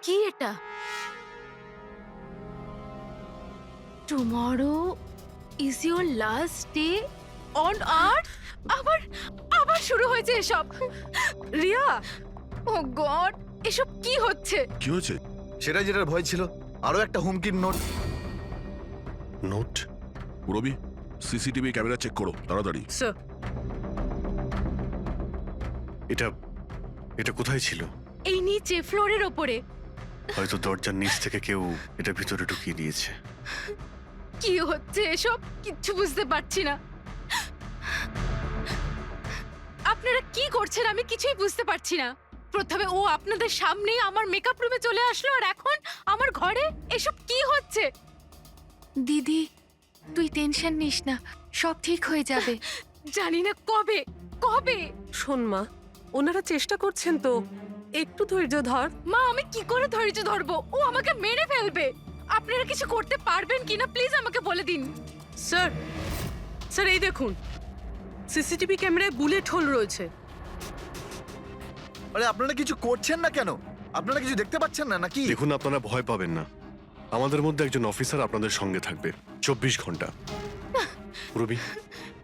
কি এটা? Tomorrow is your last day on earth? আবার আবার শুরু হয়েছে এসব। রিয়া, ও গড, এসব কি হচ্ছে? কি হয়েছে? সেটাই যেটার ভয় ছিল, আরো একটা হুমকির নোট। নোট? রবি, সিসিটিভি ক্যামেরা চেক করো তাড়াতাড়ি। স্যার, এটা এটা কোথায় ছিল? এই নিচে ফ্লোরের ওপরে। হয়তো দরজার নিচ থেকে কেউ এটা ভিতরে ঢুকিয়ে দিয়েছে। কি হচ্ছে এসব? কিচ্ছু বুঝতে পারছি না। আপনারা কি করছেন আমি কিছুই বুঝতে পারছি না। প্রথমে ও আপনাদের সামনেই আমার মেকআপ রুমে চলে আসলো, আর এখন আমার ঘরে এসব কি হচ্ছে? দিদি, তুই টেনশন নিস না, সব ঠিক হয়ে যাবে। জানি না কবে কবে। শোন মা, ওনারা চেষ্টা করছেন তো, একটু ধৈর্য ধর। মা, আমি কি করে ধৈর্য ধরবো? ও আমাকে মেরে ফেলবে। আপনারা কিছু করতে পারবেন কিনা প্লিজ আমাকে বলে দিন। স্যার, স্যার এই দেখুন, সিসিটিভি ক্যামেরায় বুলেট হোল রয়েছে। আরে আপনারা কিছু করছেন না কেন? আপনারা কিছু দেখতে পাচ্ছেন না নাকি? দেখুন, আপনারা ভয় পাবেন না, আমাদের মধ্যে একজন অফিসার আপনাদের সঙ্গে থাকবে 24 ঘন্টা। রবি,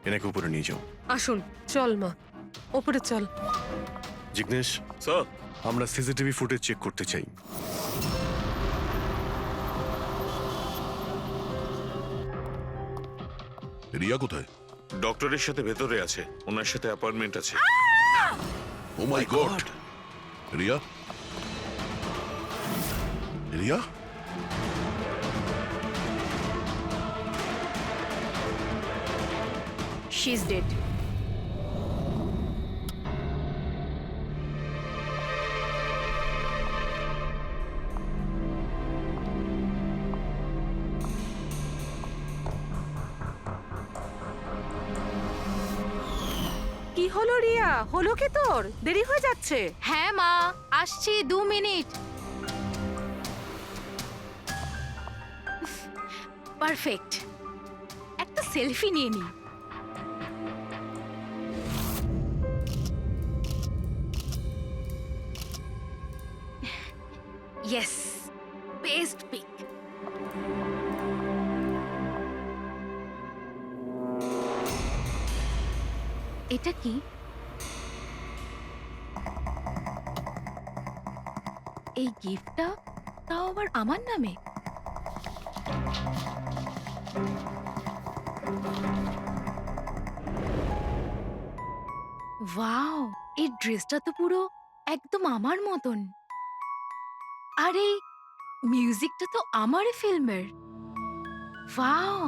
এনাকে উপরে নিয়ে যাও। আসুন, চল মা, ওপরে চল। জিগ্নেশ স্যার, আমরা সিসিটিভি ফুটেজ চেক করতে চাই। রিয়া কোথায়? ডক্টরের সাথে ভেতরে আছে, ওনার সাথে অ্যাপয়েন্টমেন্ট আছে। Oh my god! Riya? Riya? She is dead. কি হলো রিয়া? হলো কি তোর? দেরি হয়ে যাচ্ছে। হ্যাঁ মা, আসছি 2 মিনিট। পারফেক্ট, একটা সেলফি নিয়ে নি। Yes, best pic. এটা কি? এই গিফটটা তাও আবার আমার নামে। ওয়াও, এই ড্রেসটা তো পুরো একদম আমার মতন। আর এই মিউজিকটা তো আমারই ফিল্মের। ওয়াও,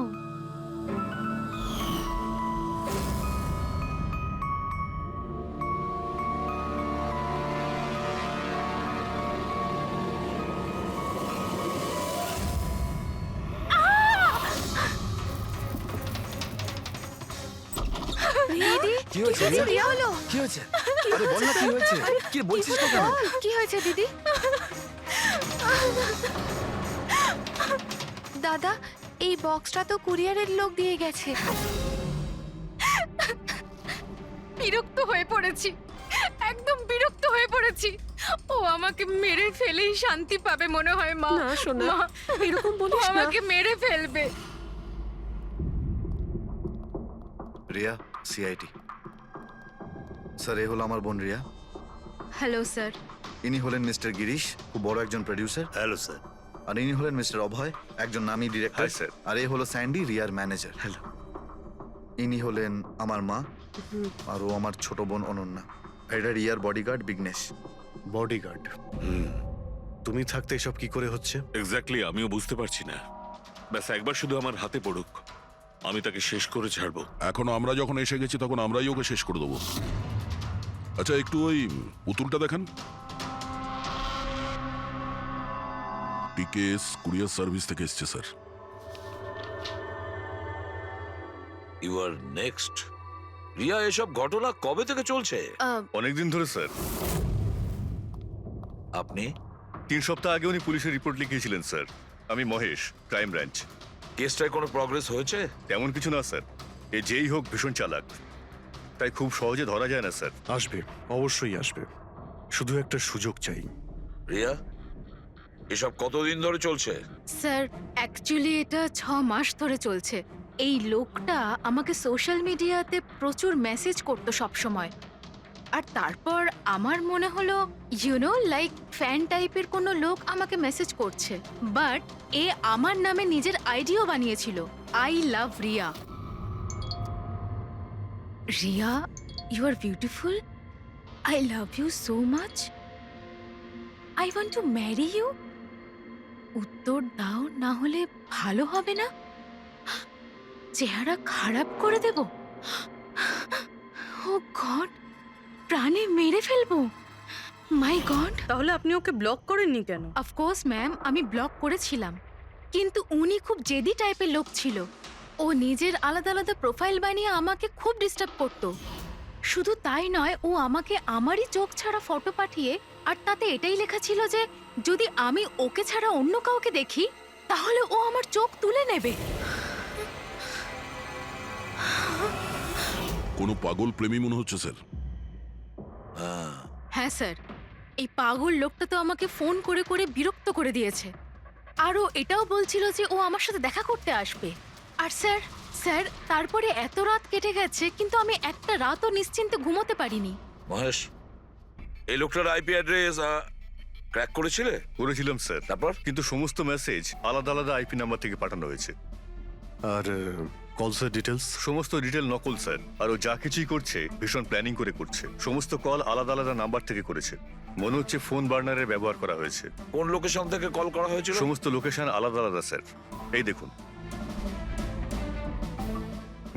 দিদি, কি হয়েছে? কিছু রিয়া হলো? কি হয়েছে? আরে বল না কি হয়েছে? কি বলছিস না কেন? কি হয়েছে দিদি? দাদা, এই বক্সটা তো কুরিয়ারের লোক দিয়ে গেছে। বিরক্ত হয়ে পড়েছি, একদম বিরক্ত হয়ে পড়েছি। ও আমাকে মেরে ফেলেই শান্তি পাবে মনে হয় মা। না সোনা, মা, এরকম ও বলিস না। আমাকে মেরে ফেলবে। রিয়া, সিআইটি। স্যার, এ হলো আমার বোন রিয়া। Hello sir. ইনি হলেন মিস্টার গিরিশ, খুব বড় একজন প্রডিউসার। Hello sir. আর ইনি হলেন মিস্টার অভয়, একজন নামী ডিরেক্টর। Hi, sir. আর এ হলো স্যান্ডি, রিয়ার ম্যানেজার। হ্যালো। ইনি হলেন আমার মা, আর ও আমার ছোট বোন অনন্যা। এটা রিয়ার বডিগার্ড বিঘ্নেশ। বডিগার্ড? তুমি থাকতে এসব কি করে হচ্ছে? এক্স্যাক্টলি, আমিও বুঝতে পারছি না। ব্যাস একবার শুধু আমার হাতে পড়ুক, আমি তাকে শেষ করে ছাড়বো। এখনো আমরা যখন এসে গেছি তখন আমরাই ওকে শেষ করে দেবো। আচ্ছা, একটু ওই পুতুলটা দেখান। টিকেএস কুরিয়ার সার্ভিস থেকে এসছে sir. You are next. Riya, এসব ঘটনা কবে থেকে চলছে? অনেকদিন ধরে স্যার। আপনি 3 সপ্তাহ আগে উনি পুলিশের রিপোর্ট লিখিয়েছিলেন স্যার। আমি মহেশ, ক্রাইম ব্রাঞ্চ। কেসটায় কোনো প্রগ্রেস হয়েছে? তেমন কিছু না স্যার, এ যেই হোক ভীষণ চালাক, তাই খুব সহজে ধরা যায় না স্যার। আসবে, অবশ্যই আসবে, শুধু একটা সুযোগ চাই। রিয়া, এসব কতদিন ধরে চলছে? স্যার অ্যাকচুয়ালি এটা 6 মাস ধরে চলছে। এই লোকটা আমাকে সোশ্যাল মিডিয়াতে প্রচুর মেসেজ করতো সব সময়। আর তারপর আমার মনে হলো লাইক ফ্যান টাইপের কোনো লোক আমাকে মেসেজ করছে, বাট এ আমার নামে নিজের আইডিও বানিয়েছিল, I love Riya. Riya, you are beautiful, I love you so much, I want to marry you. উত্তর দাও, না হলে ভালো হবে না, চেহারা খারাপ করে দেব। ও গড, প্রাণে মেরে ফেলবো, মাই গড। তাহলে আপনি ওকে ব্লক করেননি কেন? অফকোর্স ম্যাম, আমি ব্লক করেছিলাম, কিন্তু উনি খুব জেদি টাইপের লোক ছিল। ও নিজের আলাদা আলাদা প্রোফাইল বানিয়ে আমাকে খুব ডিস্টার্ব করতো। শুধু তাই নয়, ও আমাকে আমারই চোখ ছাড়া ফটো পাঠিয়ে, আর তাতে এটাই লেখা ছিল যে যদি আমি ওকে ছাড়া অন্য কাউকে দেখি তাহলে ও আমার চোখ তুলে নেবে। কোনো পাগল প্রেমী মনে হচ্ছে স্যার। হ্যাঁ স্যার, এই পাগল লোকটা তো আমাকে ফোন করে করে বিরক্ত করে দিয়েছে। আর ও এটাও বলছিল যে ও আমার সাথে দেখা করতে আসবে। আর স্যার স্যার তারপরে এত রাত কেটে গেছে, কিন্তু আমি একটা রাতও নিশ্চিন্তে ঘুমোতে পারিনি। মহেশ, এই লোকটার আইপি অ্যাড্রেস ক্র্যাক করেছিলে? করেছিলাম স্যার, তারপর? কিন্তু সমস্ত মেসেজ আলাদা আলাদা আইপি নাম্বার থেকে পাঠানো হয়েছে। আর কলসের ডিটেলস সমস্ত ডিটেল নকল স্যার। আর ও যা কিছুই করছে ভীষণ প্ল্যানিং করে করছে। সমস্ত কল আলাদা আলাদা নাম্বার থেকে করেছে। মনে হচ্ছে ফোন বার্নারের ব্যবহার করা হয়েছে। কোন লোকেশন থেকে কল করা হয়েছিল? সমস্ত লোকেশন আলাদা আলাদা স্যার। এই দেখুন,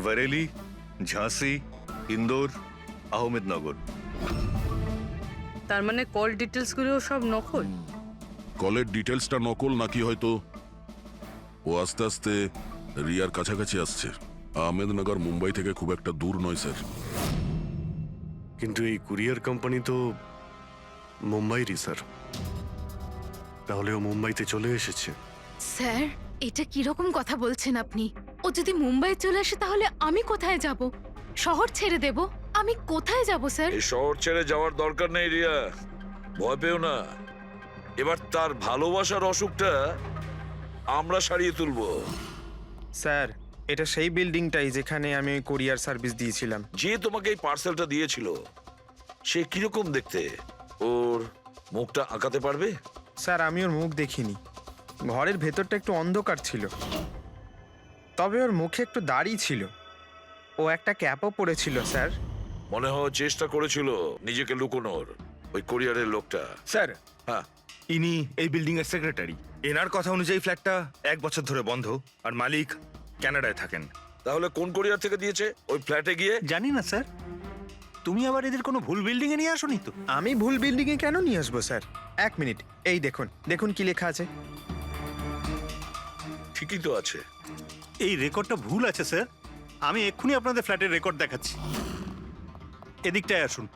বরেলি, ঝাঁসি, ইন্দোর, আহমেদনগর। তার মানে কল ডিটেলস গুলো সব নকল। কলের ডিটেলসটা নকল, নাকি হয়তো ও আস্তে আস্তে রিয়ার কাছাকাছি আসছে। আহমেদনগর মুম্বাই থেকে খুব একটা দূর নয় স্যার। কিন্তু এই কুরিয়ার কোম্পানি তো মুম্বাইরই স্যার। তাহলে ও মুম্বাইতে চলে এসেছে। স্যার, এটা কিরকম কথা বলছেন আপনি? ও যদি মুম্বাই চলে আসে তাহলে আমি কোথায় যাব? শহর ছেড়ে দেব? আমি কোথায় যাব স্যার? এই শহর ছেড়ে যাওয়ার দরকার নেই রিয়া, ভয় পেও না। এবার তার ভালোবাসার অসুখটা আমরা সারিয়ে তুলবো। স্যার, এটা সেই বিল্ডিংটাই যেখানে আমি ওই কোরিয়ার সার্ভিস দিয়েছিলাম। যে তোমাকে এই পার্সেলটা দিয়েছিল সে কিরকম দেখতে? ওর মুখটা আঁকাতে পারবে? স্যার, আমি ওর মুখ দেখিনি। ঘরের ভেতরটা একটু অন্ধকার ছিল, তবে ওর মুখে একটু দাড়ি ছিল। ও একটা ক্যাপও পরেছিল স্যার। মনে হয় চেষ্টা করেছিল নিজেকে লুকোনোর ওই কোরিয়ারের লোকটা। স্যার, হ্যাঁ, ইনি এই বিল্ডিং এর সেক্রেটারি। এনার কথা অনুযায়ী ফ্ল্যাটটা 1 বছর ধরে বন্ধ, আর মালিক কানাডায় থাকেন। তাহলে কোন কোরিয়ার থেকে দিয়েছে? ওই ফ্ল্যাটে গিয়ে? জানি না স্যার। তুমি আবার এদের কোনো ভুল বিল্ডিং এ নিয়ে আসোনি তো? আমি ভুল বিল্ডিংয়ে কেন নিয়ে আসবো স্যার? 1 মিনিট, এই দেখুন দেখুন কি লেখা আছে। ঠিকই তো আছে। এই রেকর্ডটা ভুল আছে স্যার। আমি এক্ষুনি আপনাদের ফ্ল্যাটের রেকর্ড দেখাচ্ছি। এদিকটায় আসুন।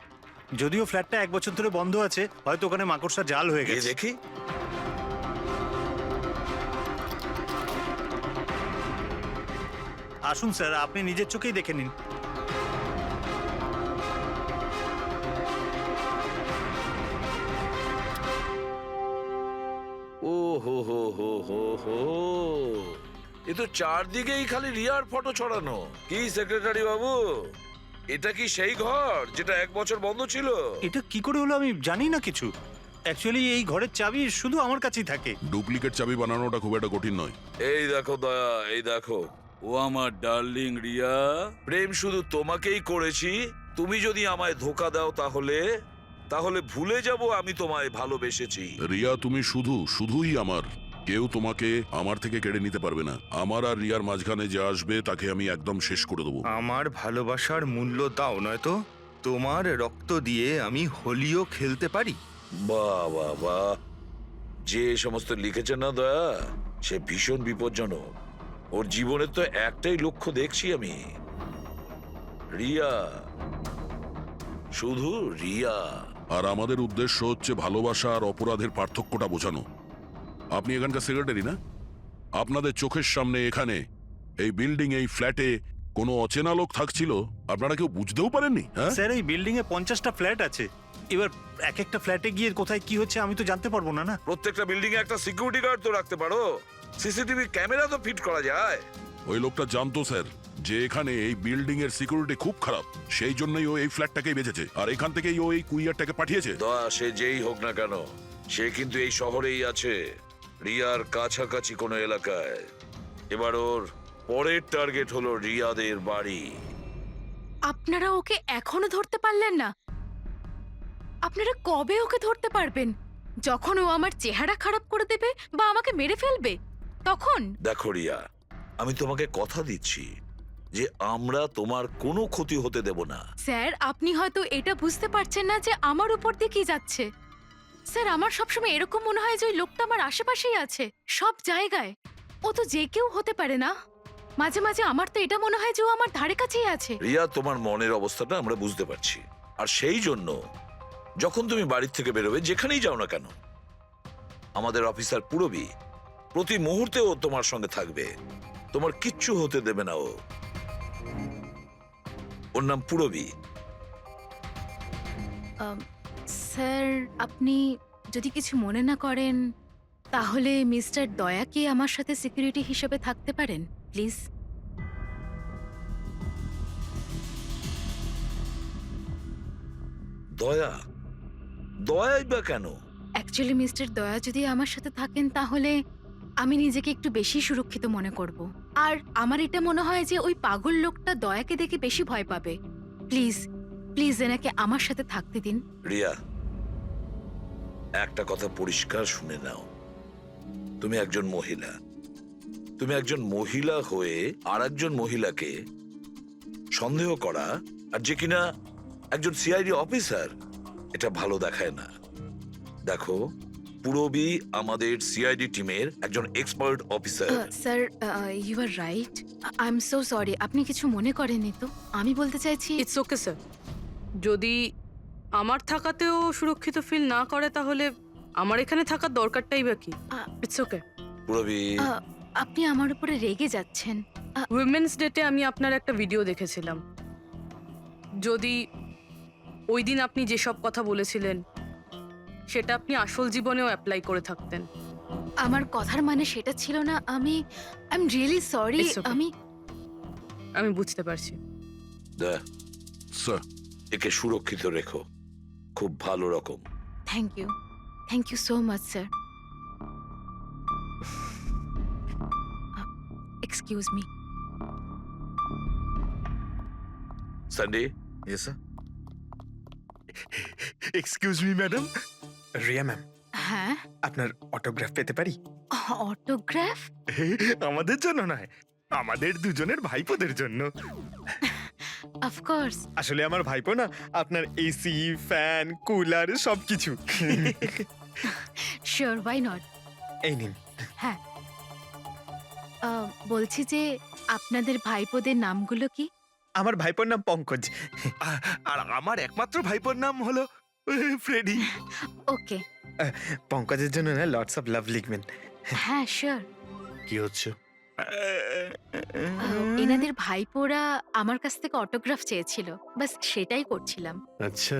যদিও ফ্ল্যাটটা 1 বছর ধরে বন্ধ আছে, হয়তো ওখানে মাকড়সা জাল হয়ে এই গেছে। দেখি। আসুন স্যার, আপনি নিজের চোখেই দেখে নিন। ও হো হো হো হো হো, এ তো চারদিকেই খালি রিয়ার ফটো ছড়ানো। কি সেক্রেটারি বাবু, এটা কি সেই ঘর যেটা 1 বছর বন্ধ ছিল? এটা কি করে হলো আমি জানি না কিছু। অ্যাকচুয়ালি এই ঘরের চাবি শুধু আমার কাছেই থাকে। ডুপ্লিকেট চাবি বানানোটা খুব একটা কঠিন নয়। এই দেখো দয়া, এই দেখো। ও আমার ডার্লিং রিয়া, প্রেম শুধু তোমাকেই করেছি। তুমি যদি আমায় ধোকা দাও তাহলে ভুলে যাব আমি তোমায় ভালোবেসেছি। রিয়া, তুমি শুধুই আমার। কেউ তোমাকে আমার থেকে কেড়ে নিতে পারবে না। আমার আর রিয়ার মাঝখানে যে আসবে তাকে আমি একদম শেষ করে দেবো। আমার ভালোবাসার মূল্য দাও, নয়তো তোমার রক্ত দিয়ে আমি হোলিও খেলতে পারি। বাহ বাহ বাহ, যে সমস্ত লিখেছে না দয়া, সে ভীষণ বিপজ্জনক। ওর জীবনের তো একটাই লক্ষ্য দেখছি আমি, রিয়া, শুধু রিয়া। আর আমাদের উদ্দেশ্য হচ্ছে ভালোবাসা আর অপরাধের পার্থক্যটা বোঝানো। আপনি এখানকার সেক্রেটারি না? আপনাদের চোখের সামনে এখানে এই বিল্ডিং, এই ফ্ল্যাটে কোনো অচেনা লোক থাকছিল আপনারা কেউ বুঝতেও পারেননি? হ্যাঁ, স্যার এই বিল্ডিং এ 50টা ফ্ল্যাট আছে, এবার এক একটা ফ্ল্যাটে গিয়ে কোথায় কি হচ্ছে আমি তো জানতে পারবো না। না প্রত্যেকটা বিল্ডিং এ একটা সিকিউরিটি গার্ড তো রাখতে পারো, সিসিটিভি ক্যামেরা তো ফিট করা যায়। ওই লোকটা জানতো স্যার যে এখানে এই বিল্ডিং এর সিকিউরিটি খুব খারাপ, সেই জন্যই ও এই ফ্ল্যাটটাকেই বেঁচেছে, আর এখান থেকেই ও এই কুইয়ারটাকে পাঠিয়েছে। দয়া, সে যেই হোক না কেন, সে কিন্তু এই শহরেই আছে, রিয়ার কাছাকাছি কোনো এলাকায়। এবার ওর পরের টার্গেট হলো রিয়াদের বাড়ি। আপনারা ওকে এখনো ধরতে পারলেন না? আপনারা কবে ওকে ধরতে পারবেন? যখন ও আমার চেহারা খারাপ করে দেবে বা আমাকে মেরে ফেলবে তখন? দেখো রিয়া, আমি তোমাকে কথা দিচ্ছি যে আমরা তোমার কোনো ক্ষতি হতে দেব না। স্যার, আপনি হয়তো এটা বুঝতে পারছেন না যে আমার উপর দিয়ে কি যাচ্ছে। স্যার, আমার সবসময় এরকম মনে হয় যে ওই লোকটা আমার আশেপাশেই আছে, সব জায়গায়। ও তো যে কেউ হতে পারে না? মাঝে মাঝে আমার তো এটা মনে হয় যে ও আমার ধারে কাছেই আছে। রিয়া, তোমার মনের অবস্থাটা আমরা বুঝতে পারছি, আর সেই জন্য যখন তুমি বাড়ির থেকে বেরোবে, যেখানেই যাও না কেন, আমাদের অফিসার পুরবী প্রতি মুহূর্তে ও তোমার সঙ্গে থাকবে, তোমার কিচ্ছু হতে দেবে না ও। ওর নাম পুরবী। স্যার, আপনি যদি কিছু মনে না করেন তাহলে মিস্টার দয়াকে আমার সাথে সিকিউরিটি হিসেবে থাকতে পারেন প্লিজ। দয়া? দয়াই বা কেন? অ্যাকচুয়ালি মিস্টার দয়া যদি আমার সাথে থাকেন তাহলে আমি নিজেকে একটু বেশি সুরক্ষিত মনে করব। আর আমার এটা মনে হয় যে ওই পাগল লোকটা দয়াকে দেখে বেশি ভয় পাবে। প্লিজ প্লিজ এনাকে আমার সাথে থাকতে দিন। রিয়া, একটা কথা পরিষ্কার শুনে নাও, তুমি একজন মহিলা। তুমি একজন মহিলা হয়ে আর একজন মহিলাকে সন্দেহ করা, আর যে কিনা একজন সিআইডি অফিসার, এটা ভালো দেখায় না। দেখো, পুরবী আমাদের সিআইডি টিমের একজন expert officer. Sir, you are right. I am so sorry. আপনি কিছু মনে করেননি তো? আমি বলতে চাইছি ইটস ওকে স্যার, যদি আমার থাকাতেও সুরক্ষিত ফিল না করে তাহলে আমার এখানে থাকার দরকারটাই বা কি? It's okay. পুরবী, আপনি আমার উপরে রেগে যাচ্ছেন। উইমেন্স ডেতে আমি আপনার একটা ভিডিও দেখেছিলাম। যদি ওই দিন আপনি যেসব কথা বলেছিলেন সেটা আপনি আসল জীবনেও অ্যাপ্লাই করে থাকতেন। আমার কথার মানে সেটা ছিল না। I am really sorry. It's okay. আমি বুঝতে পারছি। স্যার, একে সুরক্ষিত রেখো, খুব ভালো রকম। Thank you so much sir. Excuse me. Sunday, yes sir. Excuse me madam. Riya ma'am, হ্যাঁ, আপনার অটোগ্রাফ পেতে পারি? অটোগ্রাফ? আমাদের জন্য নয়, আমাদের দুজনের ভাইপোদের জন্য। অফকোর্স। আসলে আমার ভাইপো না আপনার এসি, ফ্যান, কুলার সবকিছু। Sure, why not. এই নিন। হ্যাঁ, বলছি যে আপনাদের ভাইপোদের নামগুলো কি? আমার ভাইপোর নাম পঙ্কজ, আর আমার একমাত্র ভাইপোর নাম হলো ফ্রেডি। ওকে। পঙ্কজের জন্য না লটস অফ লাভ লিখবেন। হ্যাঁ, শিওর। কি হচ্ছে? এনাদের ভাইপোরা আমার কাছ থেকে অটোগ্রাফ চেয়েছিল, বাস সেটাই করছিলাম। আচ্ছা,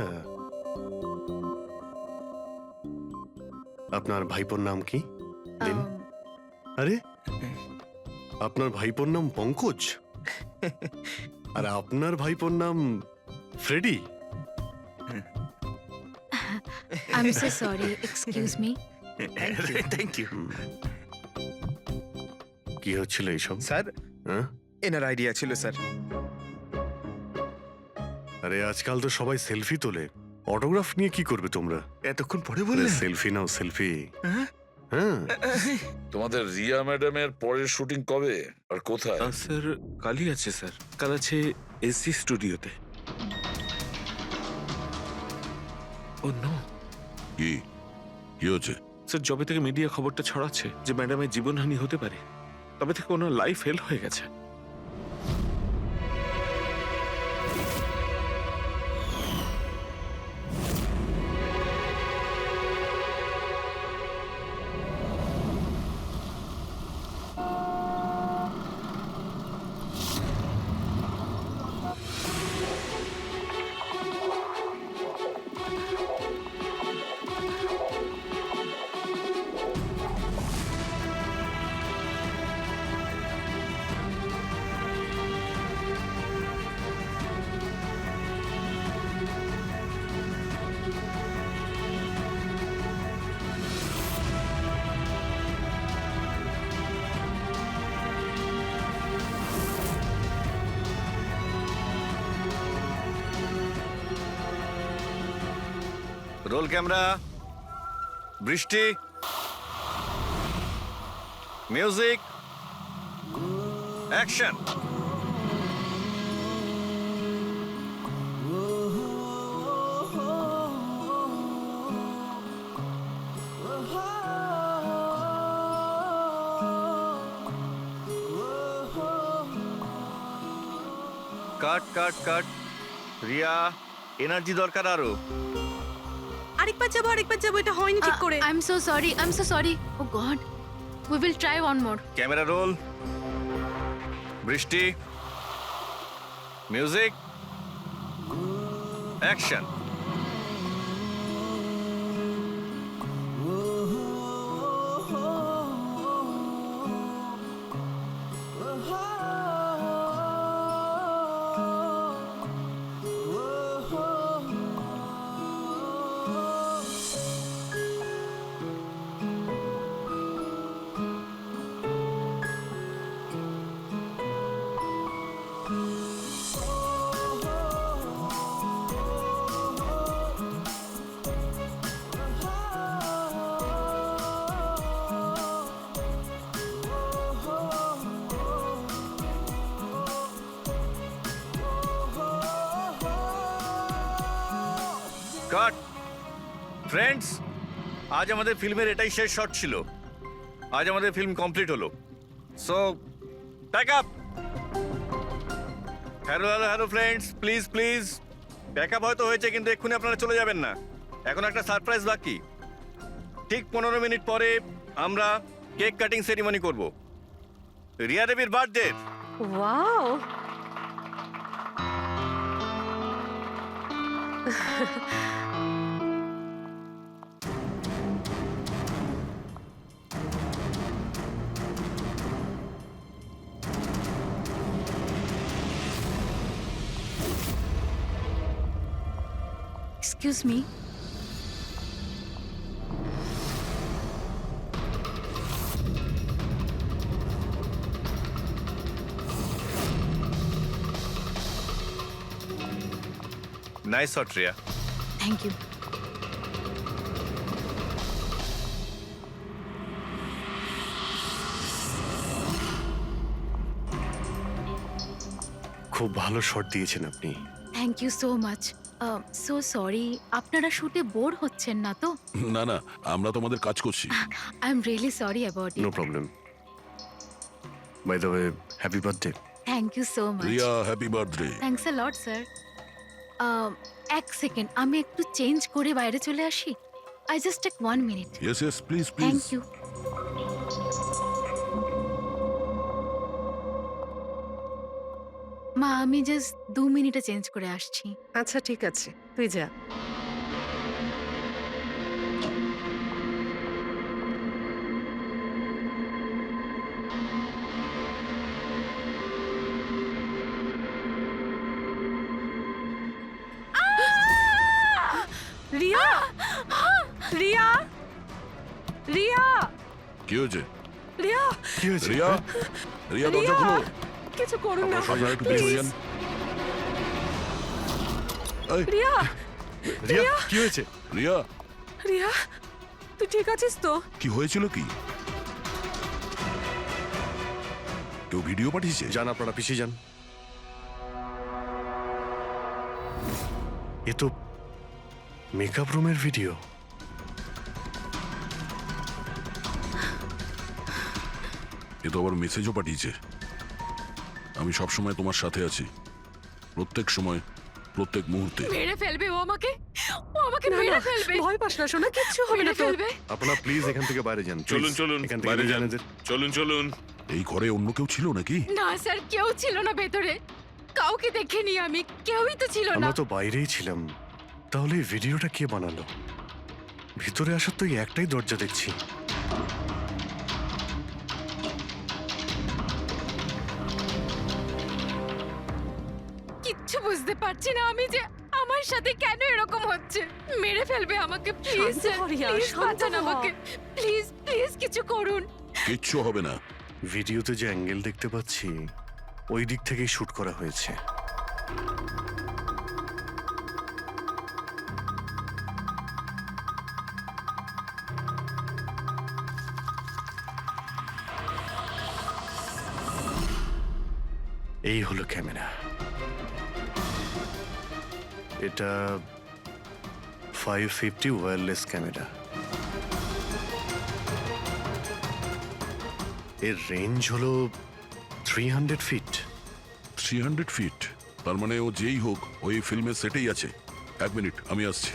আপনার ভাইপোর নাম কি? দিন। আরে, আপনার ভাইপোর নাম পঙ্কজ আর আপনার ভাইপোর নাম Freddie? I am so sorry, excuse me. Thank you. কি হচ্ছিল এইসব? স্যার, হ্যাঁ? এনার আইডিয়া ছিল স্যার। আরে আজকাল তো সবাই সেলফি তোলে, অটোগ্রাফ নিয়ে কি করবে তোমরা? এতক্ষণ পরে বললেন? সেলফি নাও, সেলফি। হ্যাঁ, তোমাদের রিয়া ম্যাডামের পরের শুটিং কবে আর কোথায়? স্যার, কালই আছে স্যার। কাল আছে এসি স্টুডিওতে। ও নো। কি কি হচ্ছে? স্যার, যবে থেকে মিডিয়া খবরটা ছড়াচ্ছে যে ম্যাডামের জীবনহানি হতে পারে, তবে থেকে ওনার লাইফ ফেল হয়ে গেছে। রোল ক্যামেরা, বৃষ্টি, music, action. Cut cut cut. Riya, energy দরকার আরো। আরেকবার যাবো, এটা হয়নি ঠিক করে। I am so sorry oh God we will try one more. Camera roll, বৃষ্টি, মিউজিক, অ্যাকশন। কাট। ফ্রেন্ডস, আজ আমাদের ফিল্মের এটাই শেষ শট ছিল। আজ আমাদের ফিল্ম কমপ্লিট হলো। So pack up. Hello friends, please please pack up হয়তো হয়েছে, কিন্তু এক্ষুনি আপনারা চলে যাবেন না। এখন একটা সারপ্রাইজ বাকি। ঠিক 15 মিনিট পরে আমরা কেক কাটিং সেরিমনি করব, রিয়া দেবীর birthday. Wow, excuse me, nice shot Riya. Thank you. খুব ভালো শট দিয়েছেন আপনি। Thank you so much. So sorry, আপনারা শুটে বোর হচ্ছেন না তো? না না, আমরা তো আমাদের কাজ করছি। I am really sorry about no it. Problem. By the way, happy birthday. Thank you so much. Riya, happy birthday. Thanks a lot sir. এক সেকেন্ড, আমি একটু চেঞ্জ করে বাইরে চলে আসি। I just take 1 minute. Yes yes, please please. Thank you. মা, আমি just 2 মিনিটে চেঞ্জ করে আসছি। আচ্ছা ঠিক আছে, তুই যা। রিয়া, রিয়া, রিয়া, কি হয়েছে? রিয়া, কি হয়েছে? রিয়া, রিয়া দরজা রিয়া, খুলো। কিছু করুন না। আপনারা সবাই একটু পিছু হয়ে যান। এই, রিয়া, রিয়া, কি হয়েছে? রিয়া, রিয়া, তুই ঠিক আছিস তো? কি হয়েছিল কি? কেউ ভিডিও পাঠিয়েছে? যান, আপনারা পিছিয়ে যান। এ তো মেকআপ রুমের ভিডিও। এ তো আবার মেসেজও পাঠিয়েছে। আমি সব সময় তোমার সাথে আছি, প্রত্যেক সময়, প্রত্যেক মুহূর্তে। মেরে ফেলবে ও আমাকে, ও আমাকে না, মেরে না, ফেলবে। ভয় পাস না সোনা, কিচ্ছু হবে না মেরে তোর। ফেলবে। আপনারা প্লিজ এখান থেকে বাইরে যান। চলুন please। চলুন, এখান থেকে বাইরে বেরিয়ে যান। যান এদের। চলুন চলুন। এই ঘরে অন্য কেউ ছিল নাকি? না স্যার, কেউ ছিল না ভেতরে, কাউকে দেখিনি আমি, কেউই তো ছিল না। আমরা তো বাইরেই ছিলাম। তাহলে এই ভিডিওটা কে বানালো? ভিতরে আসার তো এই একটাই দরজা দেখছি। কিচ্ছু বুঝতে পারছি না আমি যে আমার সাথে কেন এরকম হচ্ছে। মেরে ফেলবে আমাকে, প্লিজ শান্ত হ রিয়া, প্লিজ শান্ত বাঁচান হ। আমাকে, প্লিজ প্লিজ কিছু করুন। কিচ্ছু হবে না। ভিডিওতে যে অ্যাঙ্গেল দেখতে পাচ্ছি, ওই দিক থেকেই শুট করা হয়েছে। এই হলো ক্যামেরা। এটা 550 ওয়্যারলেস ক্যামেরা। এর রেঞ্জ হলো 300 ফিট। 300 ফিট? তার মানে ও যেই হোক ওই ফিল্মের সেটেই আছে। 1 মিনিট, আমি আসছি।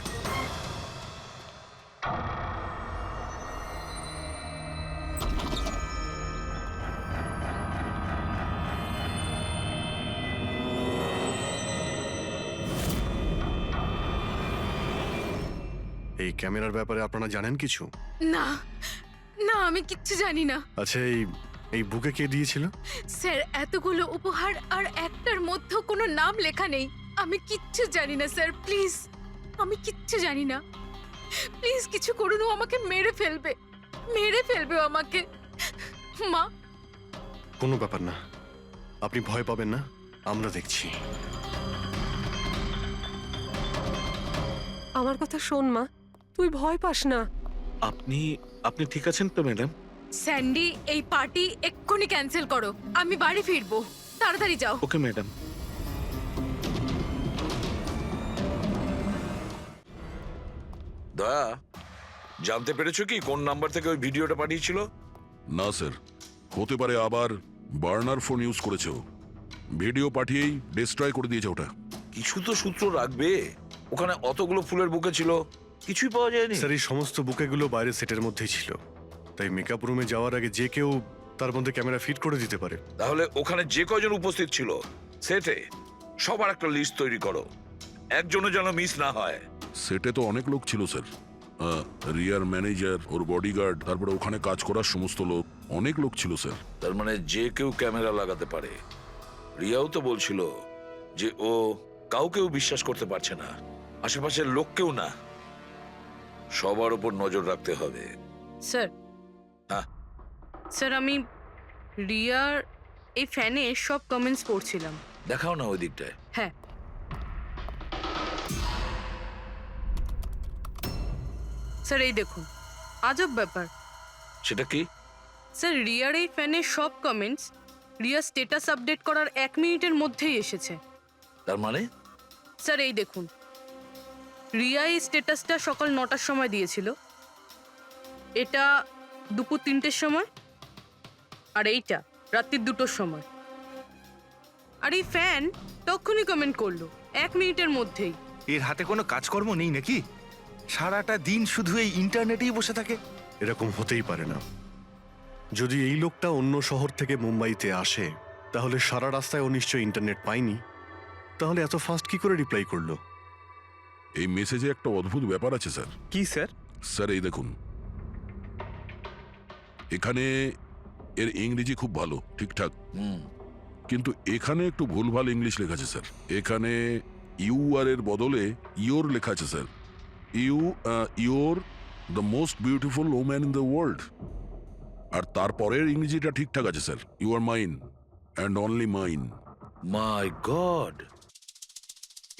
এই ক্যামেরার ব্যাপারে আপনারা জানেন কিছু? না না, আমি কিচ্ছু জানি না। আচ্ছা, এই বুকে কে দিয়েছিল? স্যার, এতগুলো উপহার আর একটার মধ্যেও কোনো নাম লেখা নেই। আমি কিচ্ছু জানি না স্যার, প্লিজ। আমি কিচ্ছু জানি না। প্লিজ কিছু করুন, ও আমাকে মেরে ফেলবে। মেরে ফেলবে ও আমাকে। মা, কোনো ব্যাপার না, আপনি ভয় পাবেন না, আমরা দেখছি। আমার কথা শোন মা, তুই ভয় পাস না। আপনি ঠিক আছেন তো ম্যাডাম? স্যান্ডি, এই পার্টি এক্ষুনি ক্যান্সেল করো। আমি বাড়ি ফিরবো, তাড়াতাড়ি যাও। Okay madam. দয়া, জানতে পেরেছো কি কোন নাম্বার থেকে ওই ভিডিওটা পাঠিয়েছিল? না স্যার, হতে পারে আবার বার্নার ফোন ইউজ করেছে ও। ভিডিও পাঠিয়েই ডিস্ট্রয় করে দিয়েছে ওটা। কিছু তো সূত্র রাখবে। ওখানে অতগুলো ফুলের বুকে ছিল, কিছুই পাওয়া যায়নি। স্যার, এই সমস্ত বুকেগুলো বাইরে সেটের মধ্যেই ছিল, তাই মেকআপ রুমে যাওয়ার আগে যে কেউ তার মধ্যে ক্যামেরা ফিট করে দিতে পারে। তাহলে ওখানে যে কয়জন উপস্থিত ছিল সেটে সবার একটা লিস্ট তৈরি করো, একজনও যেন মিস না হয়। সেটে তো অনেক লোক ছিল স্যার। রিয়ার ম্যানেজার, ওর বডিগার্ড, তারপরে ওখানে কাজ করার সমস্ত লোক, অনেক লোক ছিল স্যার। তার মানে যে কেউ ক্যামেরা লাগাতে পারে। রিয়াও তো বলছিল যে ও কাউকেও বিশ্বাস করতে পারছে না, আশেপাশের লোককেও না। সবার উপর নজর রাখতে হবে। স্যার, হ্যাঁ স্যার, আমি রিয়ার এই ফ্যানে সব কমেন্টস পড়ছিলাম। দেখাও না ওই দিকটায়। হ্যাঁ, স্যার এই দেখুন, আজব ব্যাপার। সেটা কি? স্যার, রিয়ার এই ফ্যানের সব কমেন্টস রিয়া স্ট্যাটাস আপডেট করার 1 মিনিটের মধ্যেই এসেছে। তার মানে? স্যার এই দেখুন, রিয়া এই স্ট্যাটাসটা সকাল 9টার সময় দিয়েছিল, এটা দুপুর 3টের সময়, আর এইটা রাত্রি 2টোর সময়। আর এই ফ্যান তখনই কমেন্ট করলো 1 মিনিটের মধ্যেই। এর হাতে কোনো কাজকর্ম নেই নাকি? সারাটা দিন শুধু এই ইন্টারনেটেই বসে থাকে। এরকম হতেই পারে না। যদি এই লোকটা অন্য শহর থেকে মুম্বাইতে আসে, তাহলে সারা রাস্তায় ও নিশ্চয়ই ইন্টারনেট পায়নি। তাহলে এত ফাস্ট কি করে রিপ্লাই করলো? এই মেসেজে একটা অদ্ভুত ব্যাপার আছে স্যার। কি স্যার? স্যার এই দেখুন, এখানে এর ইংরেজি খুব ভালো, ঠিকঠাক, কিন্তু এখানে একটু ভুলভাল ইংলিশ লেখা আছে স্যার। এখানে ইউ আর এর বদলে ইয়োর লেখা আছে sir. Your the most beautiful woman in the world. আর তারপরের ইংরেজিটা ঠিকঠাক আছে sir, you are mine and only mine. My god,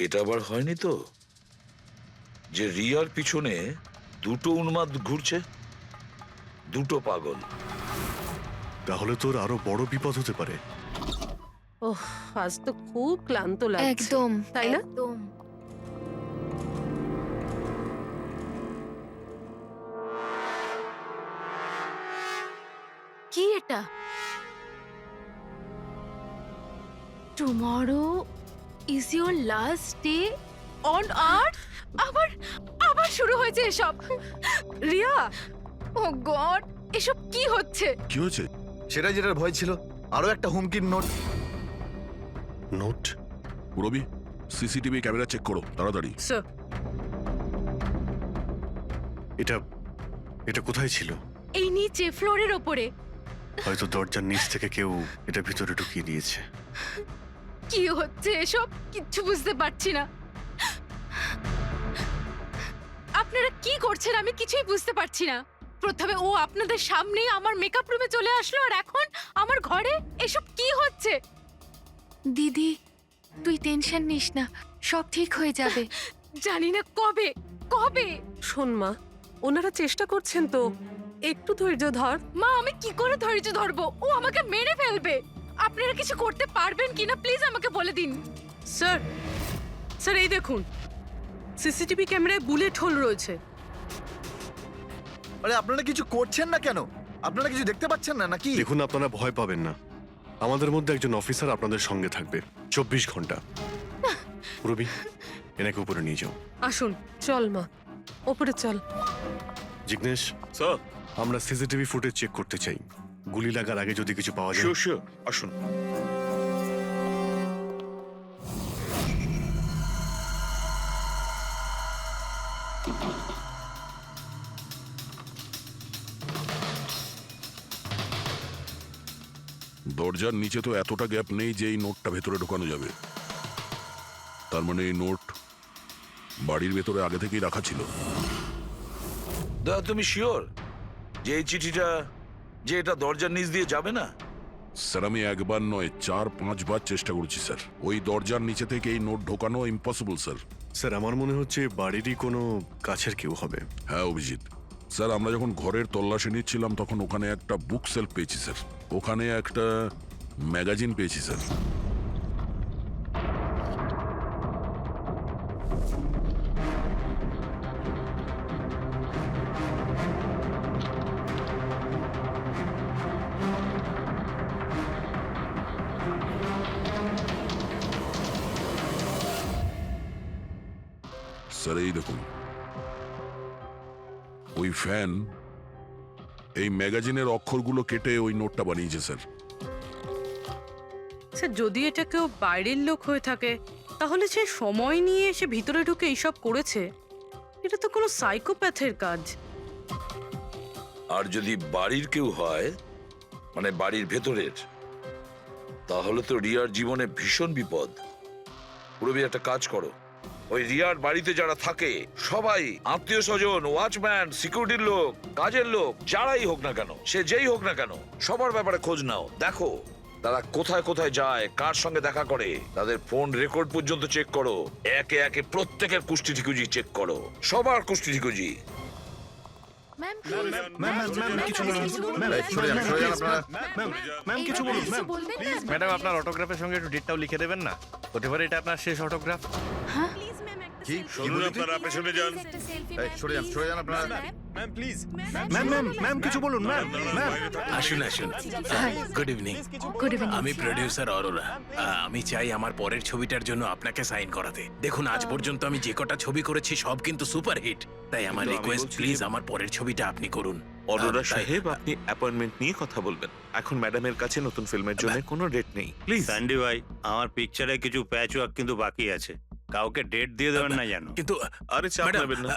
এটা আবার হয়নি তো যে রিয়ার পিছনে দুটো উন্মাদ ঘুরছে, দুটো পাগল। তাহলে তোর আরো বড় বিপদ হতে পারে। ওহ, আজ তো খুব ক্লান্ত লাগছে। একদম, তাই না? একদম। কি এটা? Tomorrow is your last day on earth. আবার শুরু হয়েছে এসব। রিয়া, ও গড, এসব কি হচ্ছে? কি হয়েছে? সেটা যেটার ভয় ছিল, আরো একটা হুমকির নোট। নোট? রবি, সিসিটিভি ক্যামেরা চেক করো তাড়াতাড়ি। স্যার, এটা কোথায় ছিল? এই নিচে ফ্লোরের ওপরে। হয়তো দরজার নিচ থেকে কেউ এটা ভিতরে ঢুকিয়ে দিয়েছে। কি হচ্ছে এসব? কিচ্ছু বুঝতে পারছি না। আপনারা কি করছেন আমি কিছুই বুঝতে পারছি না। প্রথমে ও আপনাদের সামনেই আমার মেকআপ রুমে চলে আসলো, আর এখন আমার ঘরে এসব কি হচ্ছে? দিদি, তুই টেনশন নিস না, সব ঠিক হয়ে যাবে। জানি না কবে কবে। শোন মা, ওনারা চেষ্টা করছেন তো, একটু ধৈর্য ধর। মা, আমি কি করে ধৈর্য ধরবো? ও আমাকে মেরে ফেলবে। আপনারা কিছু করতে পারবেন কিনা প্লিজ আমাকে বলে দিন। স্যার স্যার এই দেখুন, সিসিটিভি ক্যামেরায় বুলেট হোল রয়েছে। আরে আপনারা কিছু করছেন না কেন? আপনারা কিছু দেখতে পাচ্ছেন না নাকি? দেখুন, আপনারা ভয় পাবেন না। আমাদের মধ্যে একজন অফিসার আপনাদের সঙ্গে থাকবে 24 ঘন্টা। রবি, এনাকে উপরে নিয়ে যাও। আসুন। চল মা, ওপরে চল। জিগ্নেশ, স্যার, আমরা সিসিটিভি ফুটেজ চেক করতে চাই। গুলি লাগার আগে যদি কিছু পাওয়া যায়। শিওর শিওর, আসুন। দরজার নিচে তো এতটা গ্যাপ নেই যে এই নোটটা ভেতরে ঢোকানো যাবে। তার মানে এই নোট বাড়ির ভেতরে আগে থেকেই রাখা ছিল। দাদা তুমি শিওর যে এই চিঠিটা যে এটা দরজার নিচ দিয়ে যাবে না? স্যার, আমি একবার নয় 4-5 বার চেষ্টা করেছি স্যার। ওই দরজার নিচে থেকে এই নোট ঢোকানো ইম্পসিবল স্যার। স্যার, আমার মনে হচ্ছে বাড়িরই কোনো কাছের কেউ হবে। হ্যাঁ অভিজিৎ স্যার, আমরা যখন ঘরের তল্লাশি নিচ্ছিলাম তখন ওখানে একটা বুক সেলফ পেয়েছি স্যার। ওখানে একটা ম্যাগাজিন পেয়েছি স্যার। স্যার এই দেখুন, ওই ফ্যান এই ম্যাগাজিনের অক্ষরগুলো কেটে ওই নোটটা বানিয়েছে স্যার। স্যার যদি এটা কেউ বাইরের লোক হয়ে থাকে তাহলে সে সময় নিয়ে এসে ভিতরে ঢুকে এইসব করেছে। এটা তো কোনো সাইকোপ্যাথের কাজ। আর যদি বাড়ির কেউ হয়, মানে বাড়ির ভেতরের, তাহলে তো রিয়ার জীবনে ভীষণ বিপদ। পুরবি একটা কাজ করো, ওই রিয়ার বাড়িতে যারা থাকে সবাই আত্মীয় স্বজন, ওয়াচম্যান, সিকিউরিটির লোক, কাজের লোক, যারাই হোক না কেন, সে যেই হোক না কেন, সবার ব্যাপারে খোঁজ নাও। দেখো তারা কোথায় কোথায় যায়, কার সঙ্গে দেখা করে, তাদের ফোন রেকর্ড পর্যন্ত চেক করো। একে একে প্রত্যেকের কুষ্টি ঠিকুজি চেক করো, সবার কুষ্টি ঠিকুজি। ম্যাম কিছু বলুন। ম্যাম কিছু বলুন। ম্যাডাম, আপনার অটোগ্রাফের সঙ্গে একটু ডেটটাও লিখে দেবেন না? হতে পারে এটা আপনার শেষ অটোগ্রাফ। কি শুনুন, আপনারা পেছনে যান। সরে যান আপনারা। ম্যাম কিছু বলুন। ম্যাম আসুন আসুন। Good evening. Good evening. আমি প্রডিউসার অরোরা। আমি চাই আমার পরের ছবিটার জন্য আপনাকে সাইন করাতে। দেখুন, আজ পর্যন্ত আমি যে কটা ছবি করেছি সব কিন্তু সুপারহিট। তাই আমার কিন্তু আমি রিকোয়েস্ট, বলছি প্লিজ যে- আমার পরের ছবিটা আপনি করুন। অরোরা তাই- সাহেব, আপনি অ্যাপয়েন্টমেন্ট নিয়ে কথা বলবেন। এখন ম্যাডামের কাছে নতুন ফিল্মের জন্য কোনো ডেট নেই, প্লিজ। স্যান্ডি ভাই, আমার পিকচারে কিছু প্যাচ ওয়ার্ক কিন্তু বাকি আছে। কাউকে ডেট দিয়ে দেবেন না জানো। কিন্তু আরে চাপ ম্যাডাম, নেবেন না।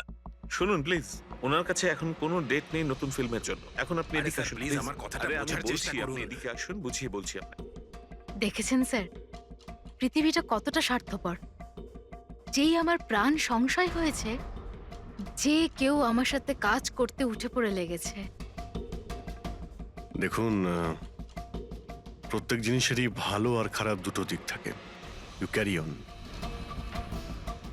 শুনুন প্লিজ, ওনার কাছে এখন কোনো ডেট নেই নতুন ফিল্মের জন্য। এখন আপনি আরে এদিকে স্যার, আসুন প্লিজ আমার কথাটা আরে আমি বোঝার চেষ্টা বলছি, আপনি করুন। এদিকে আসুন, বুঝিয়ে বলছি আপনাকে। দেখেছেন স্যার, পৃথিবীটা কতটা স্বার্থপর। যেই আমার প্রাণ সংশয় হয়েছে, যে কেউ আমার সাথে কাজ করতে উঠে পড়ে লেগেছে। দেখুন, প্রত্যেক জিনিসেরই ভালো আর খারাপ দুটো দিক থাকে। You carry on.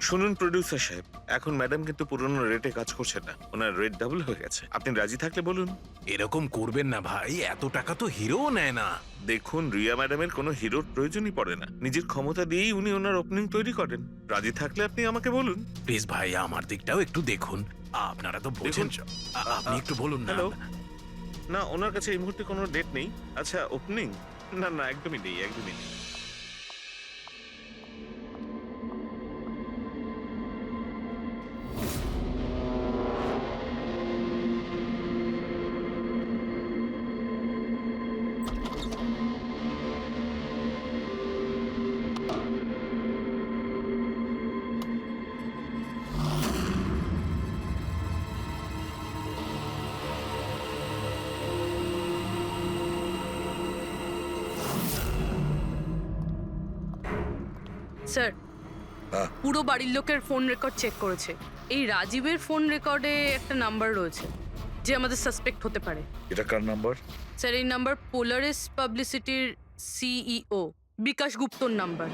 শুনুন প্রডিউসার সাহেব, এখন ম্যাডাম কিন্তু পুরনো রেটে কাজ করছে না, ওনার রেট ডাবল হয়ে গেছে। আপনি রাজি থাকলে বলুন। এরকম করবেন না ভাই, এত টাকা তো হিরোও নেয় না। দেখুন, রিয়া ম্যাডামের কোনো হিরোর প্রয়োজনই পড়ে না। নিজের ক্ষমতা দিয়েই উনি ওনার ওপেনিং তৈরি করেন। রাজি থাকলে আপনি আমাকে বলুন। প্লিজ ভাই, আমার দিকটাও একটু দেখুন। আপনারা তো বোঝেন। আপনি একটু বলুন না। হ্যালো, না ওনার কাছে এই মুহূর্তে কোনো ডেট নেই। আচ্ছা, ওপেনিং? না না, একদমই নেই, একদমই নেই। স্যার, হ্যাঁ। পুরো বাড়ির লোকের ফোন রেকর্ড চেক করেছে। এই রাজীবের ফোন রেকর্ডে একটা নাম্বার রয়েছে যে আমাদের সাসপেক্ট হতে পারে। এটা কার নাম্বার? স্যার এই নাম্বার পোলারিস পাবলিসিটির সিইও বিকাশ গুপ্তর নাম্বার।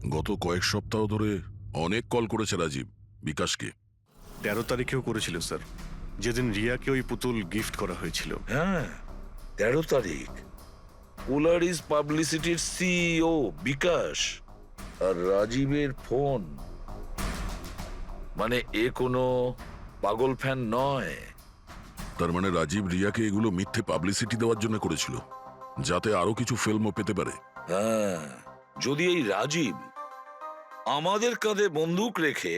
গত কয়েক সপ্তাহ ধরে অনেক কল করেছে রাজীব বিকাশকে। 13 তারিখেও করেছিল স্যার, যেদিন রিয়াকে ওই পুতুল গিফট করা হয়েছিল। হ্যাঁ 13 তারিখ। পোলারিস পাবলিসিটির সিইও বিকাশ আর রাজীবের ফোন, মানে এ কোনো পাগল ফ্যান নয়। তার মানে রাজীব রিয়াকে এগুলো মিথ্যে পাবলিসিটি দেওয়ার জন্য করেছিল, যাতে আরো কিছু ফিল্মও পেতে পারে। হ্যাঁ, যদি এই রাজীব আমাদের কাঁধে বন্দুক রেখে